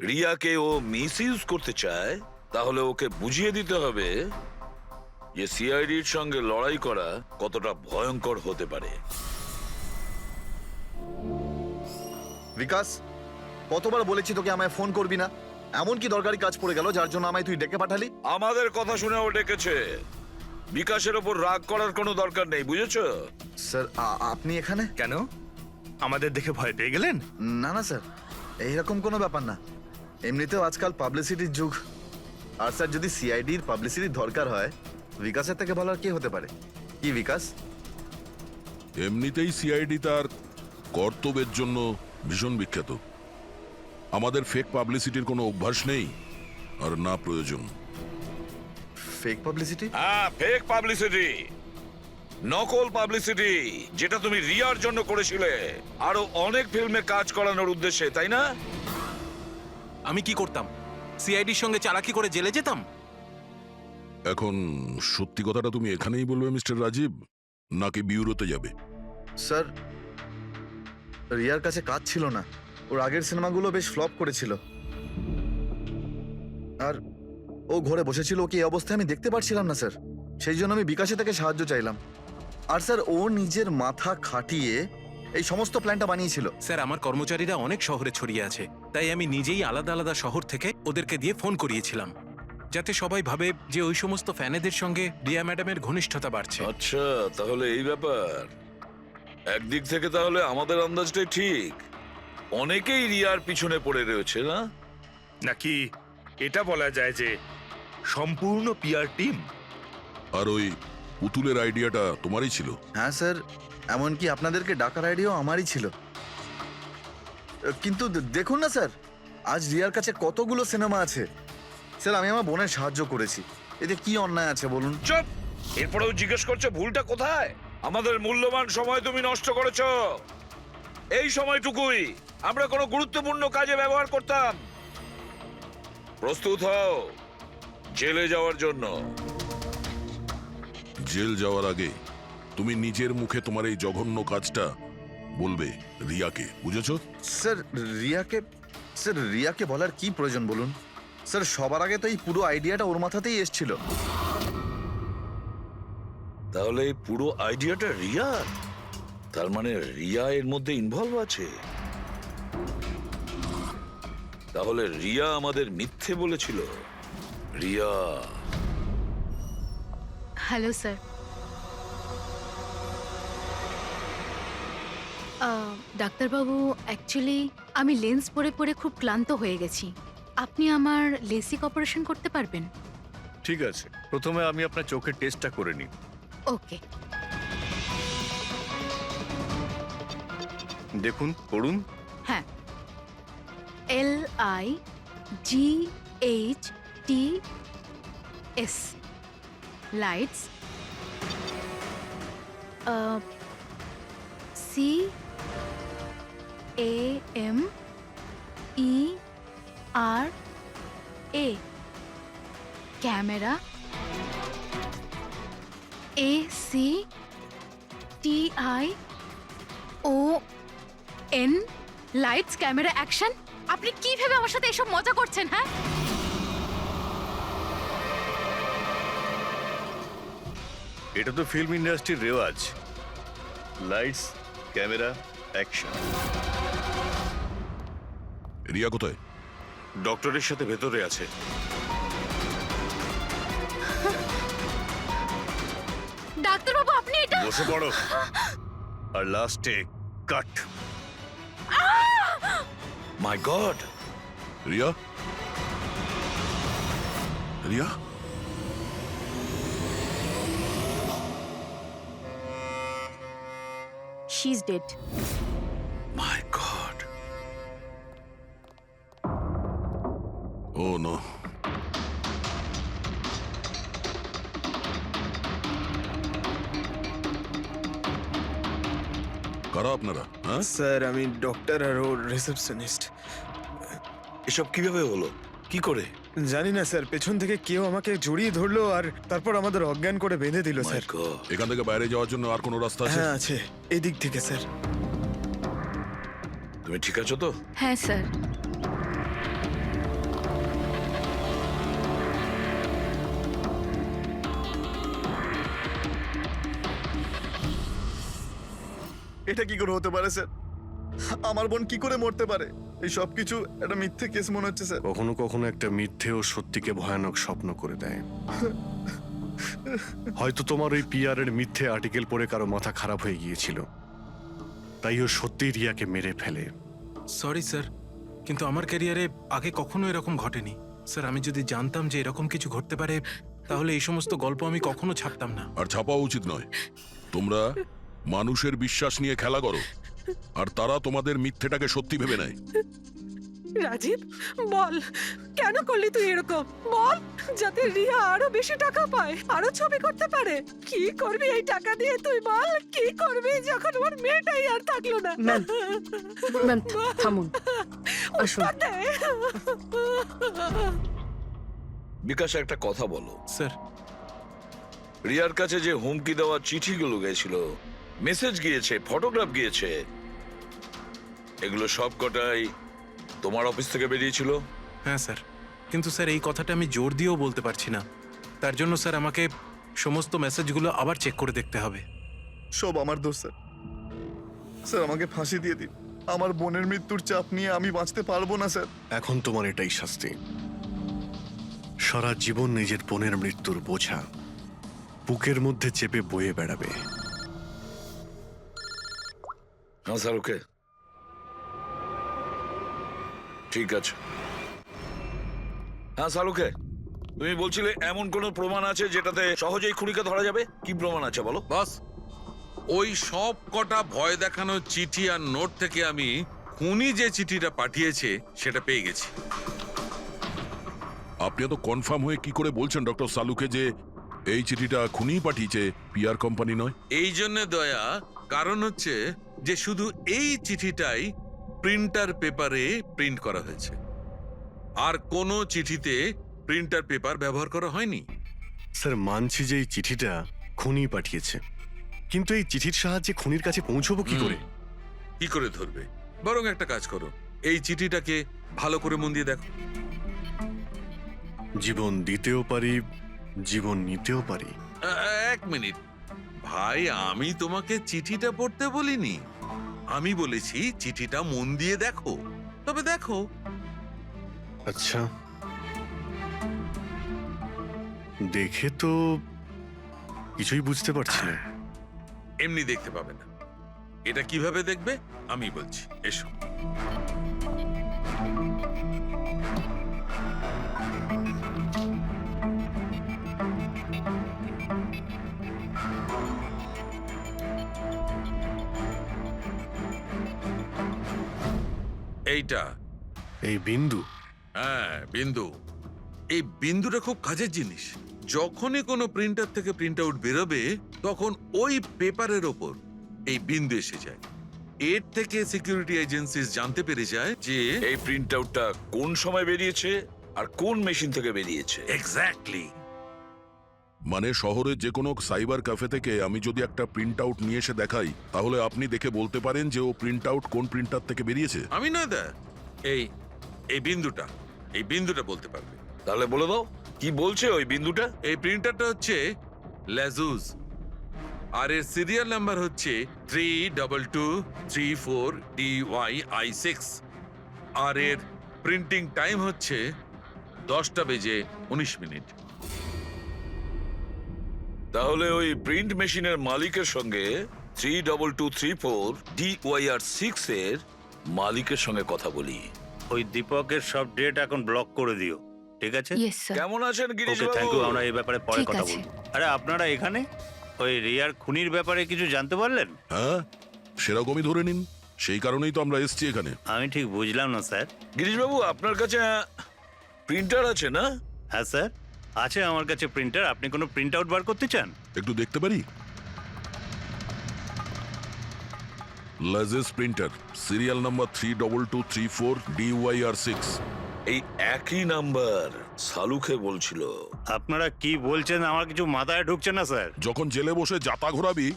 রিয়াকে ও মিসইউজ করতে চায়, তাহলে ওকে বুঝিয়ে দিতে হবে যে সিআইডির সঙ্গে লড়াই করা কতটা ভয়ঙ্কর হতে পারে। বিকাশ, কতবার বলেছি তোকে আমায় ফোন করবি না? এমন কি দরকারি কাজ পড়ে গেল যার জন্য আমায় তুই ডেকে পাঠালি? আমাদের কথা শুনে ও ডেকেছে। বিকাশের ওপর রাগ করার কোনো দরকার নেই, বুঝেছো? স্যার আপনি এখানে কেন আমাদের দেখে ভয় পেয়ে গেলেন? না না স্যার, এইরকম কোনো ব্যাপার না। এমনিতেও আজকাল পাবলিসিটির যুগ, আর স্যার যদি সিআইডির পাবলিসিটির দরকার হয়, বিকাশের থেকে ভালো আর কে হতে পারে? কি বিকাশ? এমনিতেই সিআইডি তার কর্তব্যের জন্য ভীষণ বিখ্যাত। আমাদের ফেক পাবলিসিটির কোনো অভ্যাস নেই, আর না প্রয়োজন। Fake publicity? হ্যাঁ, ফেক পাবলিসিটি, নকল পাবলিসিটি, যেটা তুমি রিয়ার জন্য করেছিলে আরো অনেক ফিল্মে কাজ করানোর উদ্দেশ্যে, তাই না? আমি কি করতাম? সিআইডির সঙ্গে চালাকি করে জেলে যেতাম? এখন সত্যি কথাটা তুমি এখানেই বলবে মিস্টার রাজীব, নাকি বিউরোতে যাবে? স্যার, রিয়ার কাছে কাজ ছিল না। ওর আগের সিনেমাগুলো বেশ ফ্লপ করেছিল, আর ও ঘরে বসেছিল। ওকে এই অবস্থায় আমি দেখতে পারছিলাম না স্যার, সেই জন্য আমি বিকাশে থেকে সাহায্য চাইলাম। আর স্যার, ও নিজের মাথা খাটিয়ে এই সমস্ত প্ল্যানটা বানিয়েছিল। স্যার, আমার কর্মচারীরা অনেক শহরে ছড়িয়ে আছে, তাই আমি নিজেই আলাদা আলাদা শহর থেকে ওদেরকে দিয়ে ফোন করিয়েছিলাম, যাতে সবাই ভাবে যে ওই সমস্ত ফ্যানেদের সঙ্গে রিয়া ম্যাডামের ঘনিষ্ঠতা বাড়ছে। আচ্ছা, তাহলে এই ব্যাপার। একদিক থেকে তাহলে আমাদের আন্দাজটাই ঠিক, অনেকেই রিয়ার পিছনে পড়ে রয়েছে, না? নাকি এটা বলা যায় যে সম্পূর্ণ পিআর টিম? আর ওই পুতুলের আইডিয়াটা তোমারই ছিল? হ্যাঁ স্যার, এমনকি আপনাদেরকে ডাকার আইডিয়াও আমারই ছিল। কিন্তু দেখুন না স্যার, আজ রিয়ার কাছে কতগুলো সিনেমা আছে। স্যার, আমি আমার বোনের সাহায্য করেছি, এতে কি অন্যায় আছে বলুন? চুপ! এরপরেও জিজ্ঞেস করছো ভুলটা কোথায়? আমাদের মূল্যবান সময় তুমি নষ্ট করেছো। এই সময়টুকুই আমরা কোনো গুরুত্বপূর্ণ কাজে ব্যবহার করতাম। প্রস্তুত হও জেলে যাওয়ার জন্য। জেল যাওয়ার আগে তুমি নিজের মুখে তোমার এই জঘন্য কাজটা বলবে রিয়াকে, বুঝেছো? স্যার, রিয়াকে বলার কি প্রয়োজন বলুন? স্যার, সবার আগে তো এই পুরো আইডিয়াটা ওর মাথাতেই এসেছিল। তাহলে এই পুরো আইডিয়াটা রিয়ার? তার মানে রিয়া এর মধ্যে ইনভলভ আছে। তাহলে রিয়া আমাদের মিথ্যে বলেছিল। রিয়া। Hello sir. ডাক্তারবাবু, অ্যাকচুয়ালি আমি লেন্স পরে পরে খুব ক্লান্ত হয়ে গেছি। আপনি আমার লেসিক অপারেশন করতে পারবেন? ঠিক আছে, প্রথমে আমি আপনার চোখের টেস্টটা করে নিই। ওকে। দেখুন, পড়ুন। হ্যাঁ, LIGHTS, lights. CAMERA, camera. ACTION, lights, camera, action. আপনি কি ভেবে আমার সাথে এসব মজা করছেন? হ্যাঁ, এটা তো ফিল্ম ইন্ডাস্ট্রির রেওয়াজ। Lights, camera, action. রিয়া কোথায়? ডক্টরের সাথে ভেতরে আছে। ডাক্তারবাবু, আপনি এটা বসে পড়ো। আর লাস্টে cut. My god! Riya? Riya? She is dead. My god! Oh no. কারা আপনারা? হ্যাঁ, স্যার আমি ডক্টর আর ওর রিসেপশনিস্ট। এসব কিভাবে হলো? কি করে? জানি না স্যার, পেছন থেকে কেউ আমাকে জড়িয়ে ধরলো আর তারপর আমাদের অজ্ঞান করে বেঁধে দিল My স্যার। God! এখান থেকে বাইরে যাওয়ার জন্য আর কোনো রাস্তা আছে? হ্যাঁ আছে, এদিক থেকে স্যার। তুমি ঠিক আছো তো? হ্যাঁ স্যার। এটা কি করে হতে পারে স্যার? আমার বোন কি করে মরতে পারে? এই সব কিছু একটা মিথ্যে কেস মনে হচ্ছে স্যার। কখনো কখনো একটা মিথ্যে ও সত্যিকে ভয়ানক স্বপ্ন করে দেয়। হয়তো তোমার ওই পিআর এর মিথ্যে আর্টিকেল পড়ে কারো মাথা খারাপ হয়ে গিয়েছিল, তাই ও সত্যি রিয়াকে মেরে ফেলে। সরি স্যার, কিন্তু আমার ক্যারিয়ারে আগে কখনো এরকম ঘটেনি। স্যার, আমি যদি জানতাম যে এরকম কিছু ঘটতে পারে তাহলে এই সমস্ত গল্প আমি কখনো ছাপতাম না। আর ছাপাও উচিত নয়। তোমরা মানুষের বিশ্বাস নিয়ে খেলা করো, আর তারা তোমাদের মিথ্যেটাকে সত্যি ভেবে নেয়। রাজীব বল, কেন করলি তুই এরকম? বল, যাতে রিয়া আরো বেশি টাকা পায়, আরো ছবি করতে পারে। কি করবি এই টাকা দিয়ে তুই বল? কি করবি যখন ওর মেয়েটাই আর থাকলো না? ম্যাম, ম্যাম থামুন, আসুন। উত্তর দে। বিকাশ, একটা কথা বলো। স্যার, রিয়ার কাছে যে হুমকি দেওয়া চিঠিগুলো গিয়েছিল, মেসেজ গিয়েছে, ফটোগ্রাফ গিয়েছে, এগুলো সব কটাই তোমার অফিস থেকে বেরিয়েছিল? হ্যাঁ স্যার, কিন্তু স্যার এই কথাটা আমি জোর দিয়েও বলতে পারছি না। তার জন্য স্যার আমাকে সমস্ত মেসেজগুলো আবার চেক করে দেখতে হবে। সব আমার দোষ স্যার। স্যার আমাকে ফাঁসি দিয়ে দিন। আমার বোনের মৃত্যুর চাপ নিয়ে আমি বাঁচতে পারবো না স্যার। এখন তোমার এটাই শাস্তি। সারা জীবন নিজের বোনের মৃত্যুর বোঝা বুকের মধ্যে চেপে বয়ে বেড়াবে। হ্যাঁ স্যার, ওকে, ঠিক আছে। হ্যাঁ স্যার, ওকে। তুমি বলছিলে এমন কোনো প্রমাণ আছে যেটাতে সহজেই খুনিকে ধরা যাবে? কি প্রমাণ আছে বলো? বস, ওই সব কটা ভয় দেখানো চিঠি আর নোট থেকে আমি খুনি যে চিঠিটা পাঠিয়েছে সেটা পেয়ে গেছি। আপনি তো কনফার্ম হয়ে কি করে বলছেন ডক্টর সালুকে যে এই চিঠিটা খুনিই পাঠিয়েছে, পিআর কোম্পানি নয়? এই জন্য দয়া, কারণ হচ্ছে যে শুধু এই চিঠিটাই প্রিন্টার পেপারে প্রিন্ট করা হয়েছে, আর কোনো চিঠিতে প্রিন্টার পেপার ব্যবহার করা হয়নি। স্যার, মানছি যে এই চিঠিটা খুনি পাঠিয়েছে, কিন্তু এই চিঠির সাহায্যে খুনির কাছে পৌঁছবো কি করে? কি করে ধরবে? বরং একটা কাজ করো, এই চিঠিটাকে ভালো করে মন দিয়ে দেখো। জীবন দিতেও পারি, জীবন নিতেও পারি। এক মিনিট ভাই, আমি তোমাকে চিঠিটা পড়তে বলিনি, আমি বলেছি চিঠিটা মন দিয়ে দেখো। তবে দেখো। আচ্ছা, দেখে তো কিছুই বুঝতে পারছি না। এমনি দেখতে পাবে না, এটা কিভাবে দেখবে আমি বলছি, এসো। এইটা এই বিন্দু? হ্যাঁ, বিন্দু। এই বিন্দুটা খুব কাজের জিনিস। যখনই কোনো প্রিন্টার থেকে প্রিন্ট আউট বেরোবে তখন ওই পেপারের ওপর এই বিন্দু এসে যায়। এর থেকে সিকিউরিটি এজেন্সিস জানতে পেরে যায় যে এই প্রিন্ট আউটটা কোন সময় বেরিয়েছে আর কোন মেশিন থেকে বেরিয়েছে। এক্স্যাক্টলি। মানে শহরের যে কোনো সাইবার ক্যাফে থেকে আমি যদি একটা প্রিন্ট আউট নিয়ে এসে দেখাই, তাহলে আপনি দেখে বলতে পারেন যে ও প্রিন্ট আউট কোন প্রিন্টার থেকে বেরিয়েছে? আমি নয় দা, এই বিন্দুটা বলতে পারবে। তাহলে বলে দাও, কি বলছে ওই বিন্দুটা? এই প্রিন্টারটা হচ্ছে লেজুস, আর এর সিরিয়াল নাম্বার হচ্ছে 32234DYI6, আর এর প্রিন্টিং টাইম হচ্ছে 10:19। তাহলে ওই প্রিন্ট মেশিনের মালিকের সঙ্গে 32234DYR6 এর মালিকের সঙ্গে কথা বলি। ওই দীপকের সব ডেট এখন ব্লক করে দিও, ঠিক আছে? Yes sir. কেমন আছেন গিরিশ ওকে, থ্যাংক বাবু? ইউ। আমরা এই ব্যাপারে পরে ঠিক কথা আছে। বলবো। আরে আপনারা এখানে ওই রিয়ার খুনির ব্যাপারে কিছু জানতে পারলেন? হ্যাঁ, সেরকমই ধরে নিন। সেই কারণেই তো আমরা এসছি এখানে। আমি ঠিক বুঝলাম না স্যার। গিরিশ বাবু, আপনার কাছে প্রিন্টার আছে না? হ্যাঁ স্যার, আছে আমার কাছে প্রিন্টার। আপনি কোনো প্রিন্ট আউট বার করতে চান? একটু দেখতে পারি? লাজেস প্রিন্টার, সিরিয়াল নাম্বার 32234 DYR6। এই একই নাম্বার সালুকে বলছিল। আপনারা কি বলছেন আমার কিছু মাথায় ঢুকছে না স্যার। যখন জেলে বসে জাতা ঘোরাবি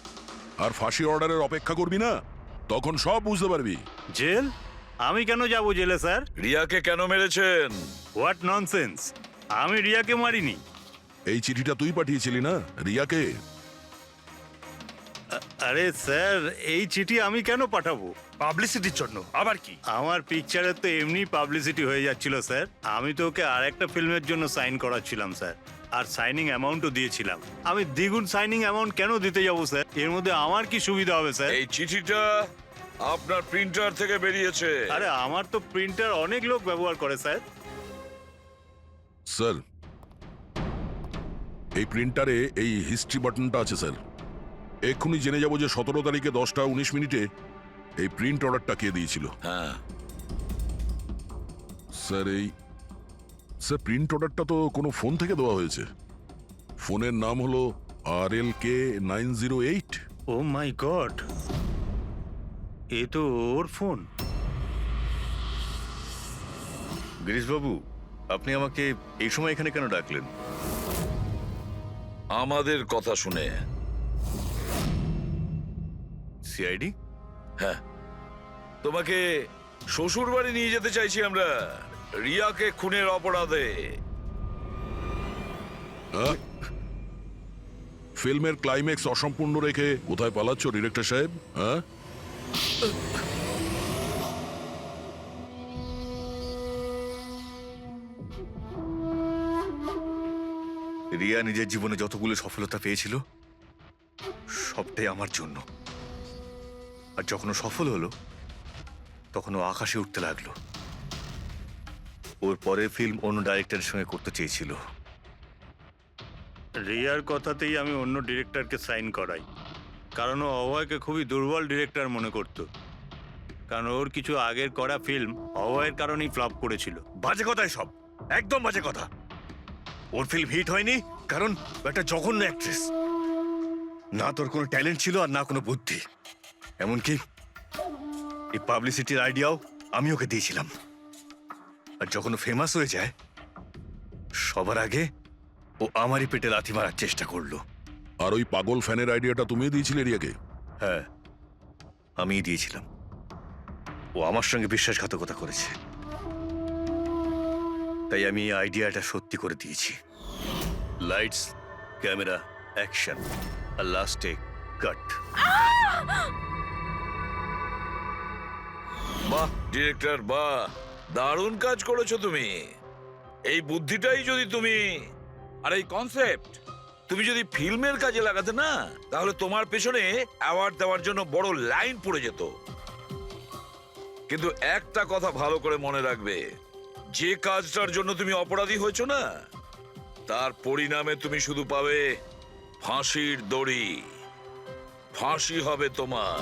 আর ফাঁসি অর্ডারের অপেক্ষা করবি না, তখন সব বুঝতে পারবি। জেল? আমি কেন যাব জেলে স্যার? রিয়াকে কেন মেরেছেন? What nonsense! আমি রিয়াকে মারিনি। এই চিঠিটা তুই পাঠিয়েছিলি না রিয়াকে? আরে স্যার, এই চিঠি আমি কেন পাঠাবো? পাবলিসিটির জন্য আবার কি? আমার পিকচারের তো এমনি পাবলিসিটি হয়ে যাচ্ছিল স্যার। আমি তো ওকে আর একটা ফিল্মের জন্য সাইন করাচ্ছিলাম স্যার, আর সাইনিং অ্যামাউন্টও দিয়েছিলাম। আমি দ্বিগুণ সাইনিং অ্যামাউন্ট কেন দিতে যাবো স্যার? এর মধ্যে আমার কি সুবিধা হবে স্যার? এই চিঠিটা আপনার প্রিন্টার থেকে বেরিয়েছে। আরে আমার তো প্রিন্টার অনেক লোক ব্যবহার করে স্যার। স্যার, এই প্রিন্টারে এই হিস্ট্রি বাটনটা আছে স্যার। এক্ষুনি জেনে যাব যে 17 তারিখে 10:19 এই প্রিন্ট অর্ডারটা কে দিয়েছিল। হ্যাঁ স্যার প্রিন্ট অর্ডারটা তো কোনো ফোন থেকে দেওয়া হয়েছে। ফোনের নাম হলো RLK 908। ও মাই গড, এ তো ওর ফোন। গিরিশবাবু, আপনি আমাকে এই সময় এখানে কেন ডাকলেন? আমাদের কথা শুনে। সিআইডি? হ্যাঁ, তোমাকে শ্বশুর বাড়ি নিয়ে যেতে চাইছি আমরা, রিয়াকে খুনের অপরাধে। ফিল্মের ক্লাইম্যাক্স অসম্পূর্ণ রেখে কোথায় পালাচ্ছ ডিরেক্টর সাহেব? হ্যাঁ, রিয়া নিজের জীবনে যতগুলো সফলতা পেয়েছিল সবটাই আমার জন্য। আর যখন ও সফল হলো তখন ও আকাশে উঠতে লাগলো। ওর পরের ফিল্ম অন্য ডাইরেক্টরের সঙ্গে করতে চেয়েছিল। রিয়ার কথাতেই আমি অন্য ডিরেক্টরকে সাইন করাই, কারণ ও অভয়কে খুবই দুর্বল ডিরেক্টর মনে করত। কারণ ওর কিছু আগের করা ফিল্ম অভয়ের কারণেই ফ্লপ করেছিল। বাজে কথা সব, একদম বাজে কথা। ওর ফিল্ম হিট হয়নি কারণ ও একটা জঘন্য অ্যাক্ট্রেস। না তোর কোনো ট্যালেন্ট ছিল আর না কোনো বুদ্ধি। এমনকি এই পাবলিসিটির আইডিয়াও আমি ওকে দিয়েছিলাম। আর যখন ও ফেমাস হয়ে যায় সবার আগে ও আমারই পেটে লাথি মারার চেষ্টা করলো। আর ওই পাগল ফ্যানের আইডিয়াটা তুমি দিয়েছিলে রিয়াকে? হ্যাঁ, আমিই দিয়েছিলাম। ও আমার সঙ্গে বিশ্বাসঘাতকতা করেছে, তাই আমি এই আইডিয়াটা সত্যি করে দিয়েছি। লাইটস, ক্যামেরা, অ্যাকশন, আর লাস্টে কাট। বাহ ডিরেক্টর, বাহ, দারুণ কাজ করেছো তুমি। এই বুদ্ধিটাই যদি তুমি আর এই কনসেপ্ট তুমি যদি ফিল্মের কাজে লাগাতে না, তাহলে তোমার পেছনে অ্যাওয়ার্ড দেওয়ার জন্য বড় লাইন পড়ে যেত। কিন্তু একটা কথা ভালো করে মনে রাখবে, যে কাজটার জন্য তুমি অপরাধী হয়েছো না, তার পরিণামে তুমি শুধু পাবে ফাঁসির দড়ি। ফাঁসি হবে তোমার।